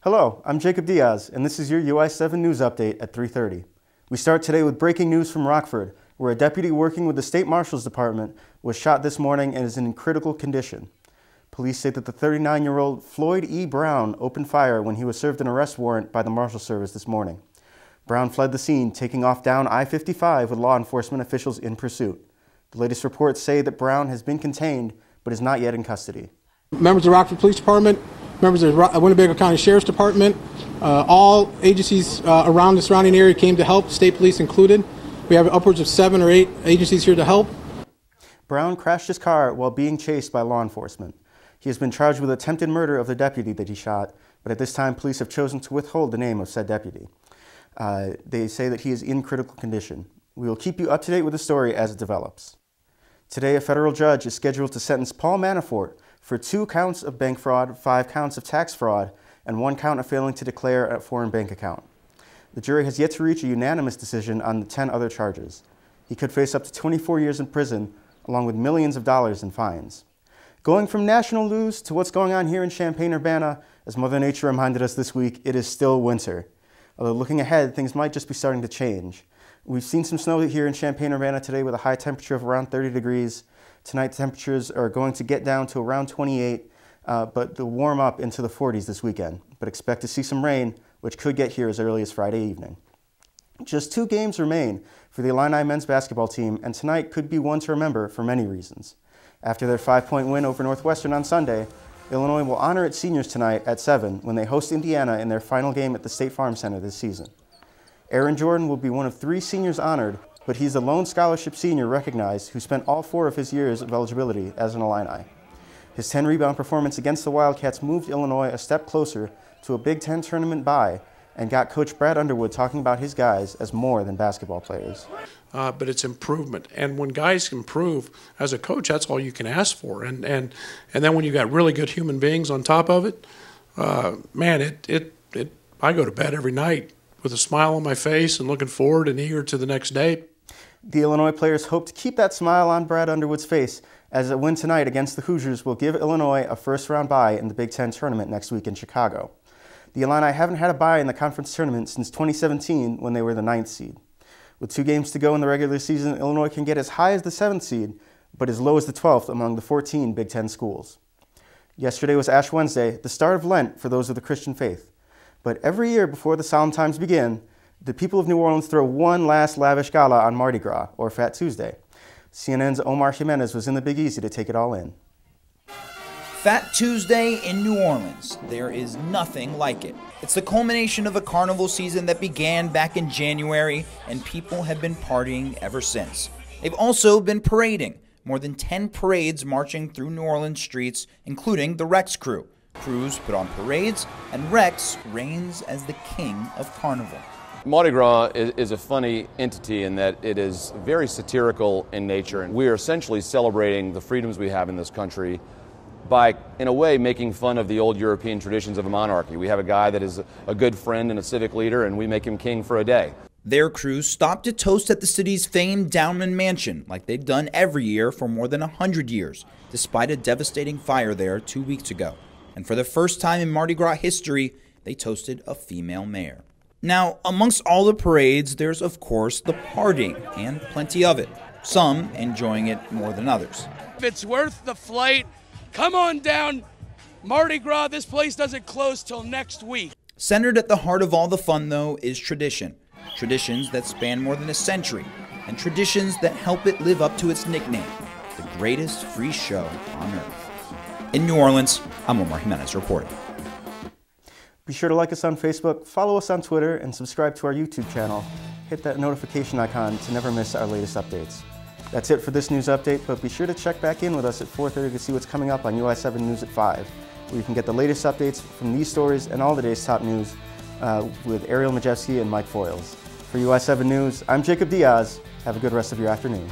Hello, I'm Jacob Diaz, and this is your UI7 news update at 3:30. We start today with breaking news from Rockford, where a deputy working with the State Marshal's Department was shot this morning and is in critical condition. Police say that the 39-year-old Floyd E. Brown opened fire when he was served an arrest warrant by the Marshal Service this morning. Brown fled the scene, taking off down I-55 with law enforcement officials in pursuit. The latest reports say that Brown has been contained, but is not yet in custody. Members of the Rockford Police Department, members of the Winnebago County Sheriff's Department, all agencies around the surrounding area came to help, state police included. We have upwards of 7 or 8 agencies here to help. Brown crashed his car while being chased by law enforcement. He has been charged with attempted murder of the deputy that he shot, but at this time police have chosen to withhold the name of said deputy. They say that he is in critical condition. We will keep you up to date with the story as it develops. Today, a federal judge is scheduled to sentence Paul Manafort for 2 counts of bank fraud, 5 counts of tax fraud, and 1 count of failing to declare a foreign bank account. The jury has yet to reach a unanimous decision on the 10 other charges. He could face up to 24 years in prison, along with millions of dollars in fines. Going from national news to what's going on here in Champaign-Urbana, as Mother Nature reminded us this week, it is still winter. Although looking ahead, things might just be starting to change. We've seen some snow here in Champaign-Urbana today with a high temperature of around 30 degrees. Tonight, temperatures are going to get down to around 28, but they'll warm up into the 40s this weekend. But expect to see some rain, which could get here as early as Friday evening. Just 2 games remain for the Illini men's basketball team, and tonight could be one to remember for many reasons. After their 5-point win over Northwestern on Sunday, Illinois will honor its seniors tonight at 7 when they host Indiana in their final game at the State Farm Center this season. Aaron Jordan will be one of 3 seniors honored, but he's the lone scholarship senior recognized who spent all 4 of his years of eligibility as an Illini. His 10-rebound performance against the Wildcats moved Illinois a step closer to a Big Ten tournament bye and got Coach Brad Underwood talking about his guys as more than basketball players. But it's improvement. And when guys improve, as a coach, that's all you can ask for. And then when you got really good human beings on top of it, man, I go to bed every night with a smile on my face and looking forward and eager to the next day. The Illinois players hope to keep that smile on Brad Underwood's face, as a win tonight against the Hoosiers will give Illinois a first-round bye in the Big Ten tournament next week in Chicago. The Illini haven't had a bye in the conference tournament since 2017 when they were the 9th seed. With 2 games to go in the regular season, Illinois can get as high as the 7th seed, but as low as the 12th among the 14 Big Ten schools. Yesterday was Ash Wednesday, the start of Lent for those of the Christian faith. But every year before the solemn times begin, the people of New Orleans throw one last lavish gala on Mardi Gras, or Fat Tuesday. CNN's Omar Jimenez was in the Big Easy to take it all in. Fat Tuesday in New Orleans. There is nothing like it. It's the culmination of a carnival season that began back in January, and people have been partying ever since. They've also been parading. More than 10 parades marching through New Orleans streets, including the Rex crew. Crews put on parades, and Rex reigns as the king of carnival. Mardi Gras is a funny entity in that it is very satirical in nature, and we are essentially celebrating the freedoms we have in this country by, in a way, making fun of the old European traditions of a monarchy. We have a guy that is a good friend and a civic leader, and we make him king for a day. Their crews stopped to toast at the city's famed Downman Mansion, like they've done every year for more than 100 years, despite a devastating fire there 2 weeks ago. And for the first time in Mardi Gras history, they toasted a female mayor. Now, amongst all the parades, there's of course the partying, and plenty of it. Some enjoying it more than others. If it's worth the flight, come on down. Mardi Gras, this place doesn't close till next week. Centered at the heart of all the fun, though, is tradition. Traditions that span more than a century, and traditions that help it live up to its nickname, the greatest free show on earth. In New Orleans, I'm Omar Jimenez reporting. Be sure to like us on Facebook, follow us on Twitter, and subscribe to our YouTube channel. Hit that notification icon to never miss our latest updates. That's it for this news update, but be sure to check back in with us at 4:30 to see what's coming up on UI7 News at 5, where you can get the latest updates from these stories and all the day's top news with Ariel Majewski and Mike Foyles. For UI7 News, I'm Jacob Diaz. Have a good rest of your afternoon.